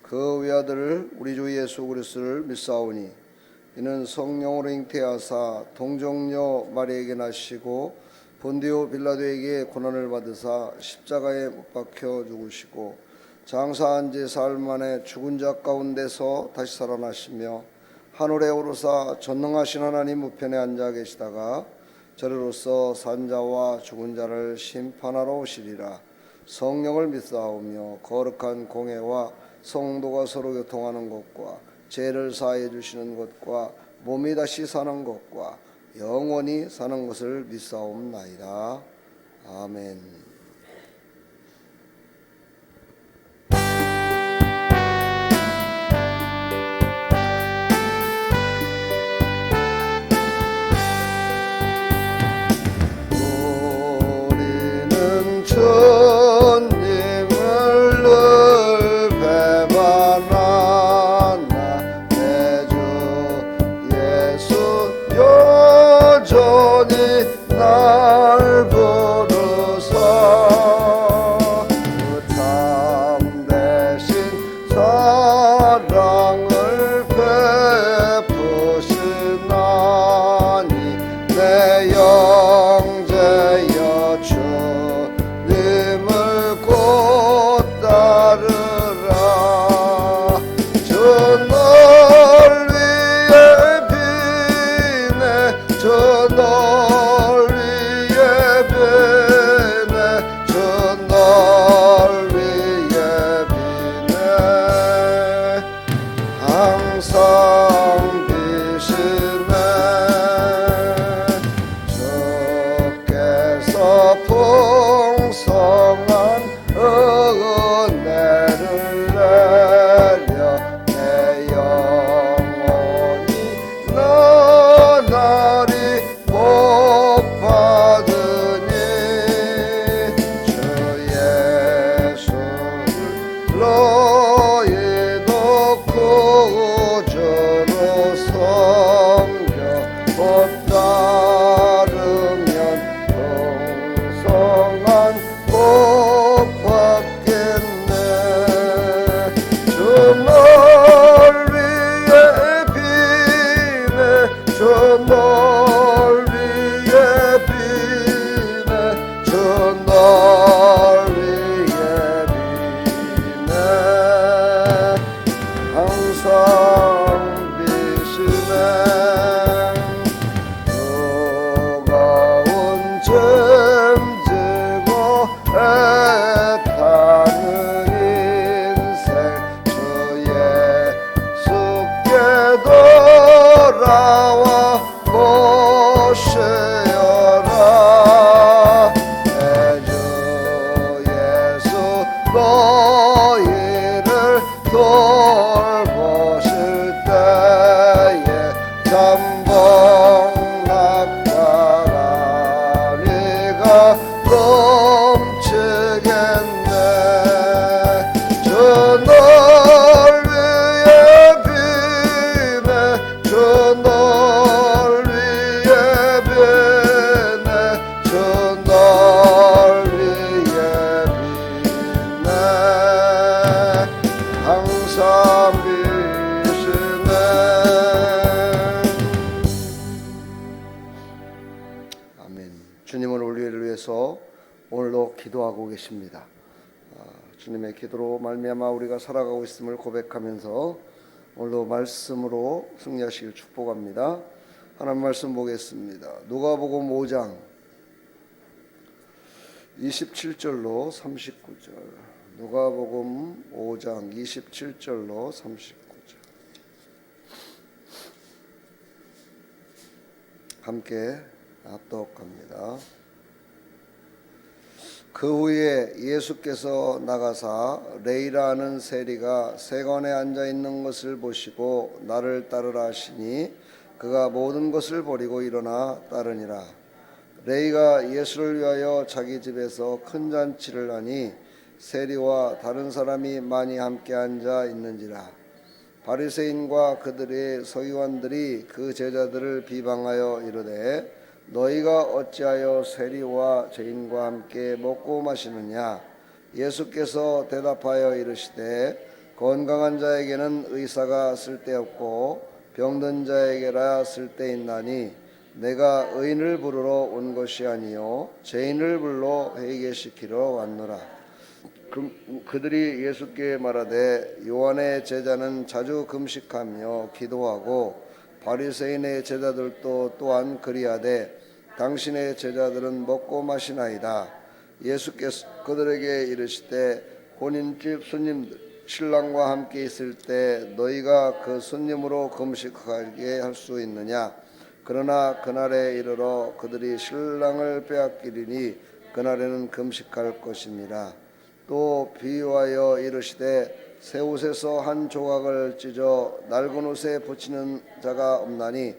그 외아들 우리 주 예수 그리스도를 믿사오니 이는 성령으로 잉태하사 동정녀 마리에게 나시고 본디오 빌라도에게 고난을 받으사 십자가에 못 박혀 죽으시고 장사한 지 사흘 만에 죽은 자 가운데서 다시 살아나시며 하늘에 오르사 전능하신 하나님 우편에 앉아 계시다가 저리로서 산자와 죽은 자를 심판하러 오시리라. 성령을 믿사오며 거룩한 공회와 성도가 서로 교통하는 것과 죄를 사해 주시는 것과 몸이 다시 사는 것과 영원히 사는 것을 믿사옵나이다. 아멘. 주님은 우리를 위해서 오늘도 기도하고 계십니다. 주님의 기도로 말미암아 우리가 살아가고 있음을 고백하면서 오늘도 말씀으로 승리하시길 축복합니다. 하나님 말씀 보겠습니다. 누가복음 5장 27절로 39절. 누가복음 5장 27절로 39절. 함께 합독합니다. 그 후에 예수께서 나가사 레이라 하는 세리가 세관에 앉아 있는 것을 보시고 나를 따르라 하시니 그가 모든 것을 버리고 일어나 따르니라. 레이가 예수를 위하여 자기 집에서 큰 잔치를 하니 세리와 다른 사람이 많이 함께 앉아 있는지라. 바리새인과 그들의 서기관들이 그 제자들을 비방하여 이르되 너희가 어찌하여 세리와 죄인과 함께 먹고 마시느냐. 예수께서 대답하여 이르시되 건강한 자에게는 의사가 쓸데없고 병든 자에게라 쓸데있나니 내가 의인을 부르러 온 것이 아니요 죄인을 불러 회개시키러 왔노라. 그들이 예수께 말하되 요한의 제자는 자주 금식하며 기도하고 바리새인의 제자들도 또한 그리하되 당신의 제자들은 먹고 마시나이다. 예수께서 그들에게 이르시되 혼인집 손님들 신랑과 함께 있을 때 너희가 그 손님으로 금식하게 할 수 있느냐? 그러나 그날에 이르러 그들이 신랑을 빼앗기리니 그날에는 금식할 것이니라. 또 비유하여 이르시되 새 옷에서 한 조각을 찢어 낡은 옷에 붙이는 자가 없나니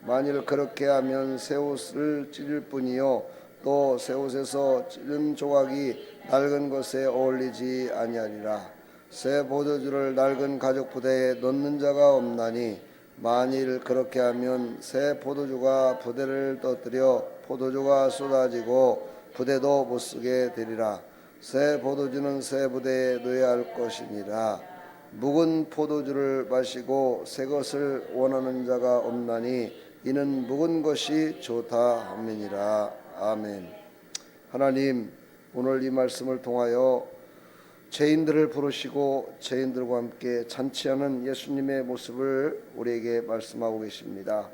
만일 그렇게 하면 새 옷을 찢을 뿐이요 또 새 옷에서 찢은 조각이 낡은 것에 어울리지 아니하리라. 새 포도주를 낡은 가죽 부대에 넣는 자가 없나니 만일 그렇게 하면 새 포도주가 부대를 떠뜨려 포도주가 쏟아지고 부대도 못 쓰게 되리라. 새 포도주는 새 부대에 넣어야 할 것이니라. 묵은 포도주를 마시고 새 것을 원하는 자가 없나니 이는 묵은 것이 좋다 함이니라. 아멘. 하나님, 오늘 이 말씀을 통하여 죄인들을 부르시고 죄인들과 함께 잔치하는 예수님의 모습을 우리에게 말씀하고 계십니다.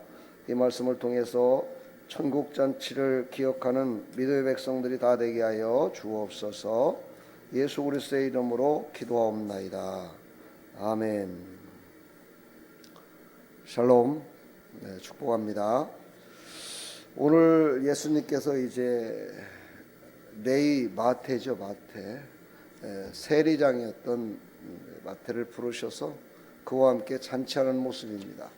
이 말씀을 통해서 천국 잔치를 기억하는 믿음의 백성들이 다 되게 하여 주옵소서. 예수 그리스도의 이름으로 기도하옵나이다. 아멘. 샬롬. 네, 축복합니다. 오늘 예수님께서 이제 레위 마태죠, 마태. 세리장이었던 마태를 부르셔서 그와 함께 잔치하는 모습입니다.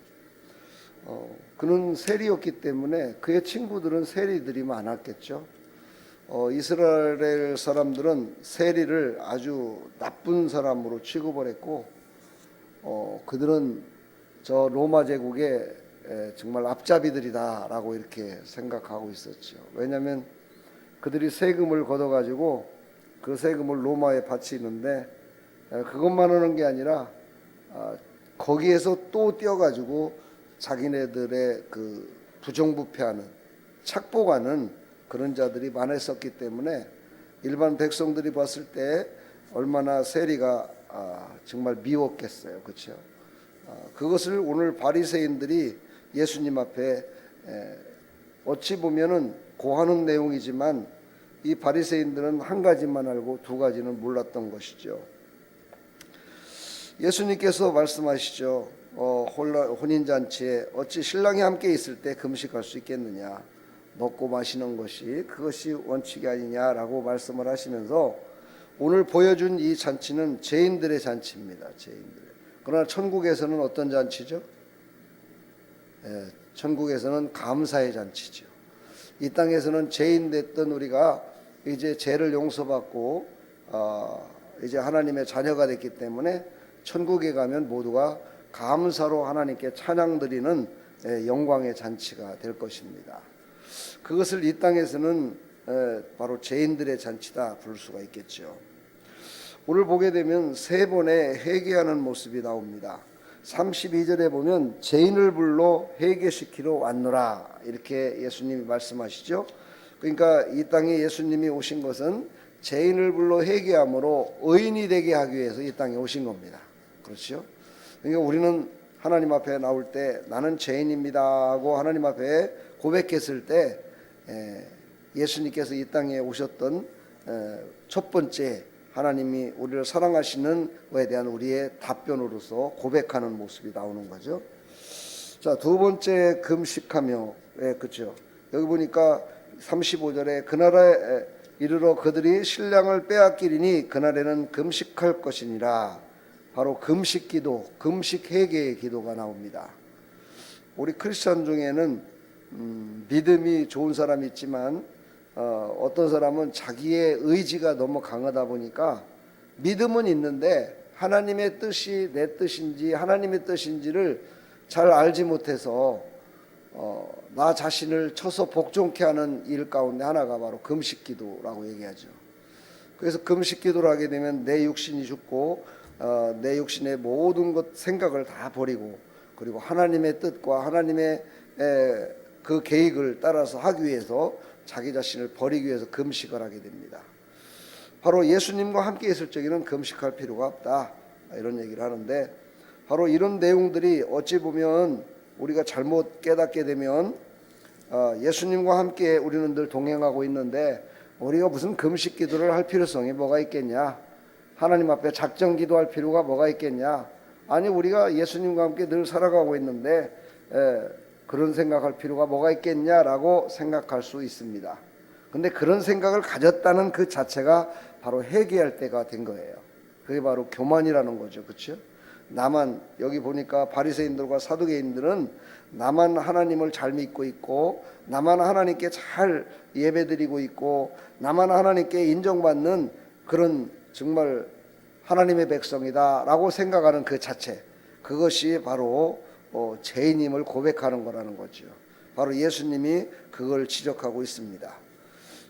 그는 세리였기 때문에 그의 친구들은 세리들이 많았겠죠. 이스라엘 사람들은 세리를 아주 나쁜 사람으로 취급을 했고 그들은 저 로마 제국의 정말 앞잡이들이다라고 이렇게 생각하고 있었죠. 왜냐하면 그들이 세금을 걷어가지고 그 세금을 로마에 바치는데 그것만 하는 게 아니라 거기에서 또 떼어가지고 자기네들의 그 부정부패하는 착복하는 그런 자들이 많았었기 때문에 일반 백성들이 봤을 때 얼마나 세리가 정말 미웠겠어요. 그렇죠? 그것을 오늘 바리새인들이 예수님 앞에 어찌 보면은 고하는 내용이지만 이 바리새인들은 한 가지만 알고 두 가지는 몰랐던 것이죠. 예수님께서 말씀하시죠. 혼인잔치에 어찌 신랑이 함께 있을 때 금식할 수 있겠느냐. 먹고 마시는 것이 그것이 원칙이 아니냐라고 말씀을 하시면서 오늘 보여준 이 잔치는 죄인들의 잔치입니다. 죄인들. 그러나 천국에서는 어떤 잔치죠? 천국에서는 감사의 잔치죠. 이 땅에서는 죄인 됐던 우리가 이제 죄를 용서받고 이제 하나님의 자녀가 됐기 때문에 천국에 가면 모두가 감사로 하나님께 찬양 드리는 영광의 잔치가 될 것입니다. 그것을 이 땅에서는 바로 죄인들의 잔치다 부를 수가 있겠죠. 오늘 보게 되면 세 번의 회개하는 모습이 나옵니다. 32절에 보면 죄인을 불러 회개시키러 왔노라 이렇게 예수님이 말씀하시죠. 그러니까 이 땅에 예수님이 오신 것은 죄인을 불러 회개함으로 의인이 되게 하기 위해서 이 땅에 오신 겁니다. 그렇죠? 그러니까 우리는 하나님 앞에 나올 때 나는 죄인입니다 하고 하나님 앞에 고백했을 때 예수님께서 이 땅에 오셨던 첫 번째 하나님이 우리를 사랑하시는 것에 대한 우리의 답변으로서 고백하는 모습이 나오는 거죠. 자, 두 번째 금식하며 그렇죠. 여기 보니까 35절에 그날에 이르러 그들이 신랑을 빼앗기리니 그날에는 금식할 것이니라. 바로 금식기도, 금식회개의 기도가 나옵니다. 우리 크리스천 중에는 믿음이 좋은 사람이 있지만 어떤 사람은 자기의 의지가 너무 강하다 보니까 믿음은 있는데 하나님의 뜻이 내 뜻인지 하나님의 뜻인지를 잘 알지 못해서 나 자신을 쳐서 복종케 하는 일 가운데 하나가 바로 금식기도라고 얘기하죠. 그래서 금식기도를 하게 되면 내 육신이 죽고 내 육신의 모든 것 생각을 다 버리고 그리고 하나님의 뜻과 하나님의 그 계획을 따라서 하기 위해서 자기 자신을 버리기 위해서 금식을 하게 됩니다. 바로 예수님과 함께 있을 적에는 금식할 필요가 없다, 이런 얘기를 하는데, 바로 이런 내용들이 어찌 보면 우리가 잘못 깨닫게 되면 예수님과 함께 우리는 늘 동행하고 있는데 우리가 무슨 금식 기도를 할 필요성이 뭐가 있겠냐, 하나님 앞에 작정 기도할 필요가 뭐가 있겠냐, 아니 우리가 예수님과 함께 늘 살아가고 있는데 그런 생각할 필요가 뭐가 있겠냐라고 생각할 수 있습니다. 근데 그런 생각을 가졌다는 그 자체가 바로 회개할 때가 된 거예요. 그게 바로 교만이라는 거죠. 그렇죠? 나만, 여기 보니까 바리새인들과 사두개인들은 나만 하나님을 잘 믿고 있고 나만 하나님께 잘 예배드리고 있고 나만 하나님께 인정받는 그런 정말 하나님의 백성이다라고 생각하는 그 자체, 그것이 바로 죄인임을 고백하는 거라는 거죠. 바로 예수님이 그걸 지적하고 있습니다.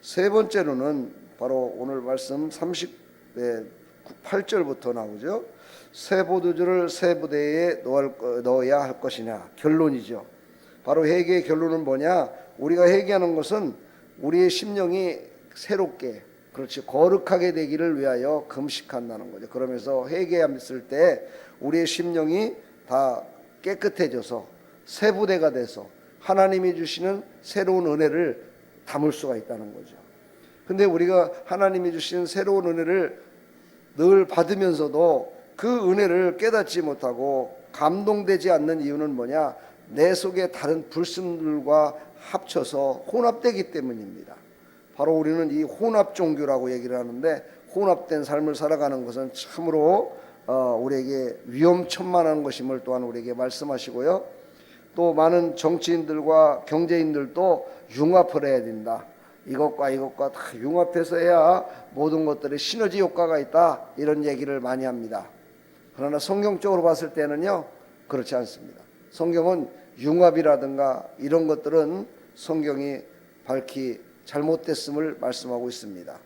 세 번째로는 바로 오늘 말씀 38절부터 나오죠. 새 포도주를 새 부대에 넣어야 할 것이냐, 결론이죠. 바로 회개의 결론은 뭐냐, 우리가 회개하는 것은 우리의 심령이 새롭게, 그렇지, 거룩하게 되기를 위하여 금식한다는 거죠. 그러면서 회개했을 때 우리의 심령이 다 깨끗해져서 새 부대가 돼서 하나님이 주시는 새로운 은혜를 담을 수가 있다는 거죠. 근데 우리가 하나님이 주시는 새로운 은혜를 늘 받으면서도 그 은혜를 깨닫지 못하고 감동되지 않는 이유는 뭐냐, 내 속에 다른 불순들과 합쳐서 혼합되기 때문입니다. 바로 우리는 이 혼합 종교라고 얘기를 하는데, 혼합된 삶을 살아가는 것은 참으로 우리에게 위험천만한 것임을 또한 우리에게 말씀하시고요. 또 많은 정치인들과 경제인들도 융합을 해야 된다, 이것과 이것과 다 융합해서 해야 모든 것들의 시너지 효과가 있다, 이런 얘기를 많이 합니다. 그러나 성경적으로 봤을 때는요, 그렇지 않습니다. 성경은 융합이라든가 이런 것들은 성경이 밝히 잘못됐음을 말씀하고 있습니다.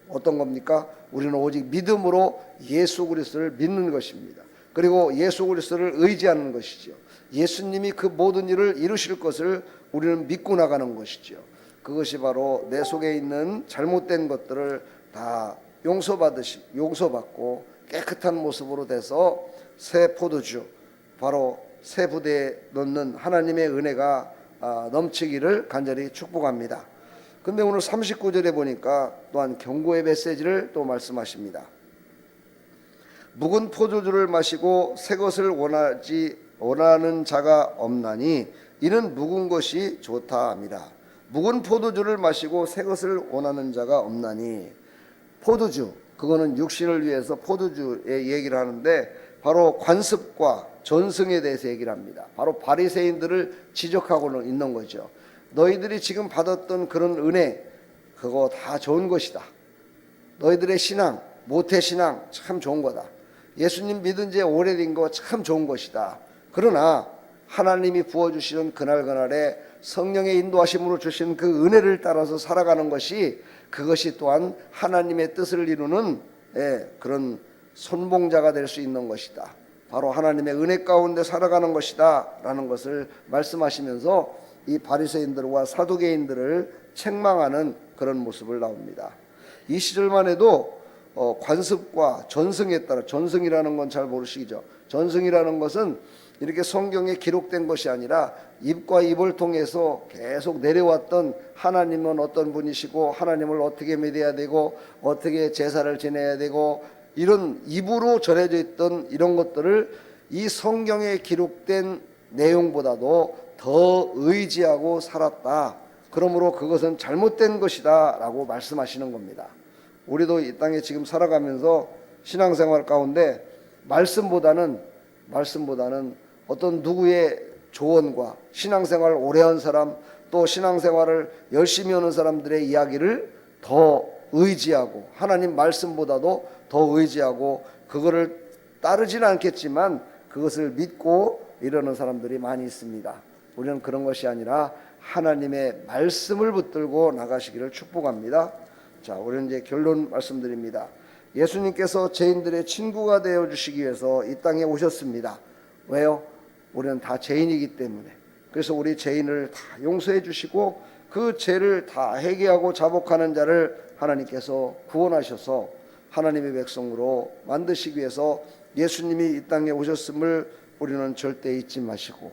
어떤 겁니까? 우리는 오직 믿음으로 예수 그리스도를 믿는 것입니다. 그리고 예수 그리스도를 의지하는 것이죠. 예수님이 그 모든 일을 이루실 것을 우리는 믿고 나가는 것이죠. 그것이 바로 내 속에 있는 잘못된 것들을 다 용서받고 깨끗한 모습으로 돼서 새 포도주, 바로 새 부대에 넣는 하나님의 은혜가 넘치기를 간절히 축복합니다. 근데 오늘 39절에 보니까 또한 경고의 메시지를 또 말씀하십니다. 묵은 포도주를 마시고 새 것을 원하는 자가 없나니 이는 묵은 것이 좋다 합니다. 묵은 포도주를 마시고 새 것을 원하는 자가 없나니, 포도주, 그거는 육신을 위해서 포도주의 얘기를 하는데 바로 관습과 전승에 대해서 얘기를 합니다. 바로 바리새인들을 지적하고는 있는 거죠. 너희들이 지금 받았던 그런 은혜, 그거 다 좋은 것이다. 너희들의 신앙, 모태신앙 참 좋은 거다. 예수님 믿은 지 오래된 거 참 좋은 것이다. 그러나 하나님이 부어주시는 그날그날의 성령의 인도하심으로 주신 그 은혜를 따라서 살아가는 것이, 그것이 또한 하나님의 뜻을 이루는 그런 손봉자가 될 수 있는 것이다. 바로 하나님의 은혜 가운데 살아가는 것이다 라는 것을 말씀하시면서 이 바리새인들과 사두개인들을 책망하는 그런 모습을 나옵니다. 이 시절만 해도 관습과 전승에 따라, 전승이라는 건 잘 모르시죠? 전승이라는 것은 이렇게 성경에 기록된 것이 아니라 입과 입을 통해서 계속 내려왔던, 하나님은 어떤 분이시고 하나님을 어떻게 믿어야 되고 어떻게 제사를 지내야 되고 이런 입으로 전해져 있던 이런 것들을 이 성경에 기록된 내용보다도 더 의지하고 살았다. 그러므로 그것은 잘못된 것이다 라고 말씀하시는 겁니다. 우리도 이 땅에 지금 살아가면서 신앙생활 가운데 말씀보다는 어떤 누구의 조언과 신앙생활 오래 한 사람, 또 신앙생활을 열심히 하는 사람들의 이야기를 더 의지하고, 하나님 말씀보다도 더 의지하고, 그거를 따르지는 않겠지만 그것을 믿고 이러는 사람들이 많이 있습니다. 우리는 그런 것이 아니라 하나님의 말씀을 붙들고 나가시기를 축복합니다. 자, 우리는 이제 결론 말씀드립니다. 예수님께서 죄인들의 친구가 되어주시기 위해서 이 땅에 오셨습니다. 왜요? 우리는 다 죄인이기 때문에. 그래서 우리 죄인을 다 용서해 주시고 그 죄를 다 회개하고 자복하는 자를 하나님께서 구원하셔서 하나님의 백성으로 만드시기 위해서 예수님이 이 땅에 오셨음을 우리는 절대 잊지 마시고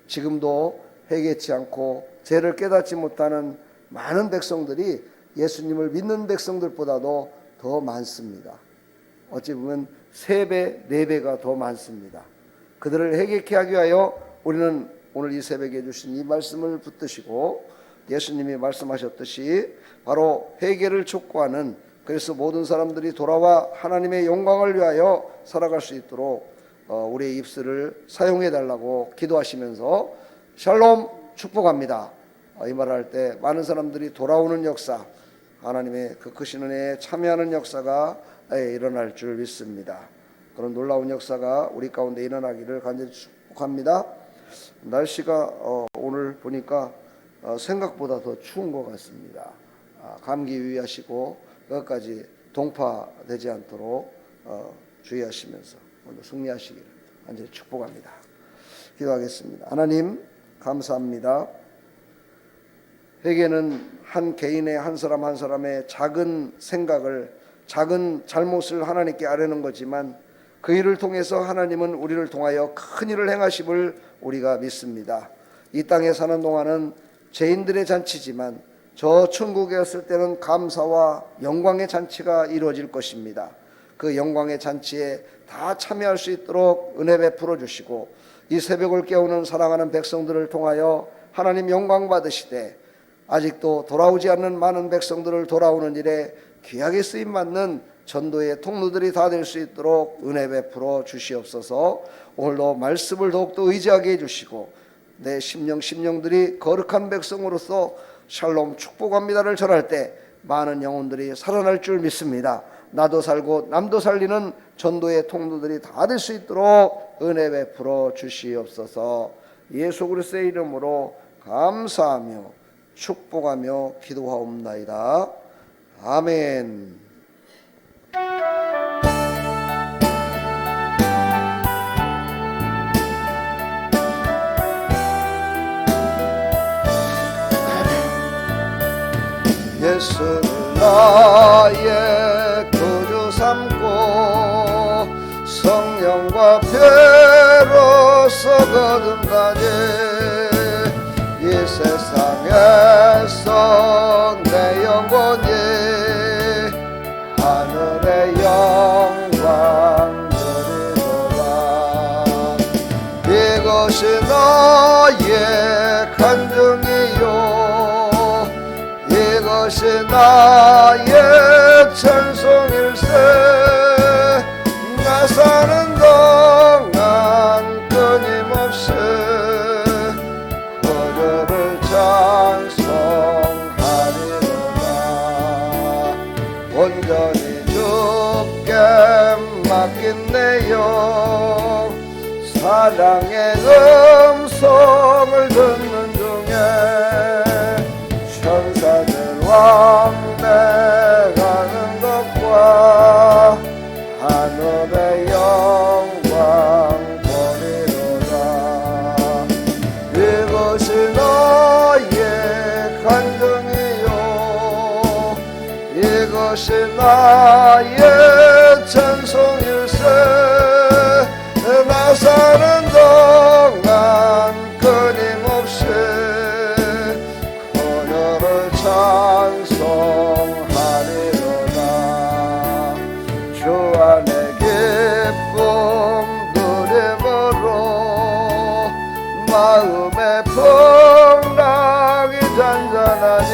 지금도 회개치 않고 죄를 깨닫지 못하는 많은 백성들이 예수님을 믿는 백성들보다도 더 많습니다. 어찌 보면 3배, 4배가 더 많습니다. 그들을 회개케 하기 위하여 우리는 오늘 이 새벽에 주신 이 말씀을 붙드시고 예수님이 말씀하셨듯이 바로 회개를 촉구하는, 그래서 모든 사람들이 돌아와 하나님의 영광을 위하여 살아갈 수 있도록 우리의 입술을 사용해 달라고 기도하시면서 샬롬 축복합니다. 이 말을 할 때 많은 사람들이 돌아오는 역사, 하나님의 그 크신 은혜에 참여하는 역사가 일어날 줄 믿습니다. 그런 놀라운 역사가 우리 가운데 일어나기를 간절히 축복합니다. 날씨가 오늘 보니까 생각보다 더 추운 것 같습니다. 감기 유의하시고 끝까지 동파되지 않도록 주의하시면서 오늘 승리하시기를 간절히 축복합니다. 기도하겠습니다. 하나님 감사합니다. 회개는 한 개인의, 한 사람 한 사람의 작은 생각을, 작은 잘못을 하나님께 아뢰는 거지만 그 일을 통해서 하나님은 우리를 통하여 큰 일을 행하심을 우리가 믿습니다. 이 땅에 사는 동안은 죄인들의 잔치지만 저 천국에 갔을 때는 감사와 영광의 잔치가 이루어질 것입니다. 그 영광의 잔치에 다 참여할 수 있도록 은혜 베풀어 주시고 이 새벽을 깨우는 사랑하는 백성들을 통하여 하나님 영광 받으시되 아직도 돌아오지 않는 많은 백성들을 돌아오는 일에 귀하게 쓰임받는 전도의 통로들이 다 될 수 있도록 은혜 베풀어 주시옵소서. 오늘도 말씀을 더욱더 의지하게 해주시고 내 심령들이 거룩한 백성으로서 샬롬 축복합니다를 전할 때 많은 영혼들이 살아날 줄 믿습니다. 나도 살고 남도 살리는 전도의 통로들이 다 될 수 있도록 은혜 베풀어 주시옵소서. 예수 그리스도의 이름으로 감사하며 축복하며 기도하옵나이다. 아멘. 예수를 나의 구주 삼고 성령과 배로서 거듭나니 이 세상에서 내 영혼이 하늘의 영광 누리노라. 이것이 나의 간증이요 이것이 나의 찬송일세. 나 사는 동안 끊임없이 그를 찬송하리로다. 온전히 주께 맡긴 내 영 사랑의 음성을 듣는 중에 천사들 왕래가는 것과 하늘의 영광 보리로다. 이것이 나의 간증이요 이것이 나의 찬송일세. 나 사는 동안 끊임없이 그녀를 찬송하리로다. 주 안에 기쁨 누림으로 마음의 풍랑이 잔잔하니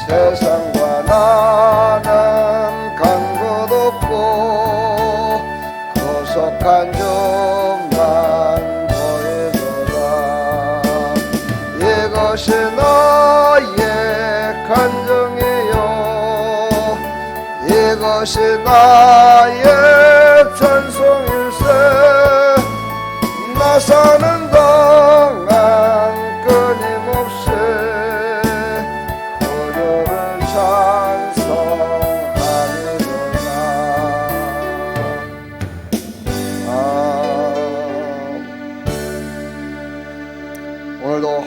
세상과 나는 간 곳 없고 구속한 주만 보이노라. 이것이 나의 간증이요 이것이 나의 찬송일세. 나 사는 동안 끊임없이 그녀를 찬송하리로다.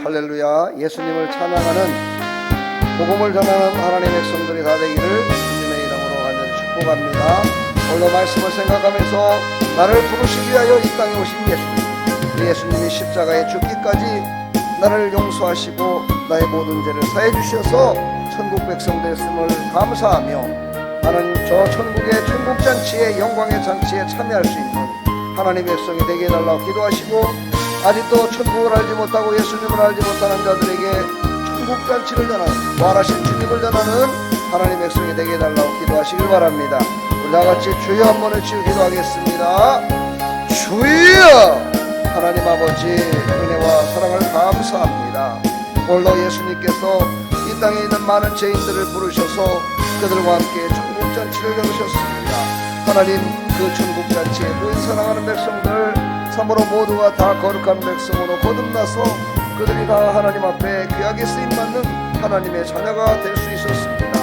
할렐루야 예수님을 찬양하는 복음을 전하는 하나님의 백성들이 다 되기를 주님의 이름으로 간절히 축복합니다. 오늘도 말씀을 생각하면서 나를 부르시기 위하여 이 땅에 오신 예수님이 십자가에 죽기까지 나를 용서하시고 나의 모든 죄를 사해 주셔서 천국 백성 됐음을 감사하며 나는 저 천국의 천국잔치의 영광의 잔치에 참여할 수 있는 하나님의 백성이 되게 해달라고 기도하시고, 아직도 천국을 알지 못하고 예수님을 알지 못하는 자들에게 천국잔치를 전하는 부활하신 주님을 전하는 하나님의 백성이 되게 해달라고 기도하시길 바랍니다. 우리 다같이 주여 한번 외치고 기도하겠습니다. 주여! 하나님 아버지 은혜와 사랑을 감사합니다. 오늘도 예수님께서 이 땅에 있는 많은 죄인들을 부르셔서 그들과 함께 천국잔치를 열으셨습니다. 하나님, 그 천국잔치에 모인 사랑하는 백성들 참으로 모두가 다 거룩한 백성으로 거듭나서 그들이 다 하나님 앞에 귀하게 쓰임받는 하나님의 자녀가 될 수 있었습니다.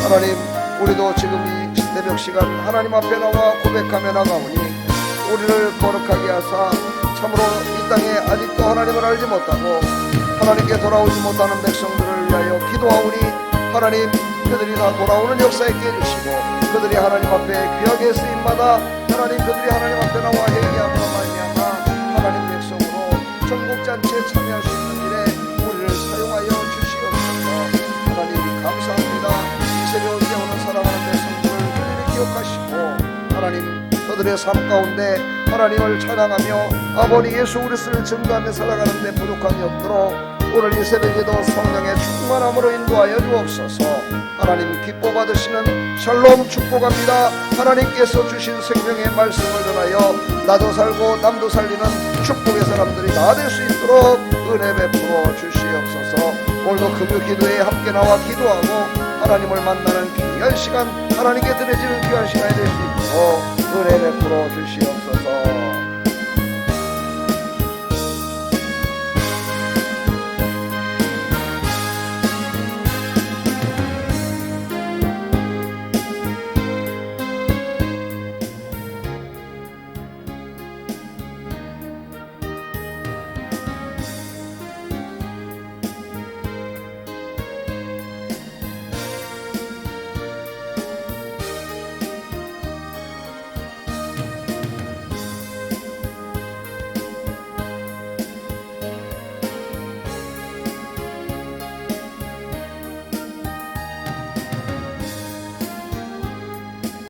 하나님, 우리도 지금 이 새벽 시간 하나님 앞에 나와 고백하며 나가오니 우리를 거룩하게 하사 참으로 이 땅에 아직도 하나님을 알지 못하고 하나님께 돌아오지 못하는 백성들을 위하여 기도하오니 하나님, 그들이 다 돌아오는 역사 있게 해주시고 그들이 하나님 앞에 귀하게 쓰임받아 하나님, 그들이 하나님 앞에 나와 회개함으로 말미암아 하나님 백성으로 천국잔치에 참여할 수 있는 일에 우리를 사용하여 주시옵소서. 하나님 감사합니다. 이 새벽에 오는 사랑하는 백성들을 그들이 기억하시고 하나님, 그들의 삶 가운데 하나님을 찬양하며 아버지 예수 그리스도를 증거하며 살아가는 데 부족함이 없도록 오늘 이 새벽에도 성령의 충만함으로 인도하여 주옵소서. 하나님, 기뻐 받으시는 샬롬 축복합니다. 하나님께서 주신 생명의 말씀을 전하여 나도 살고 남도 살리는 축복의 사람들이 다 될 수 있도록 은혜 베풀어 주시옵소서. 오늘도 금요 기도에 함께 나와 기도하고 하나님을 만나는 귀한 시간, 하나님께 드려지는 귀한 시간이 될 수 있도록 은혜 베풀어 주시옵소서.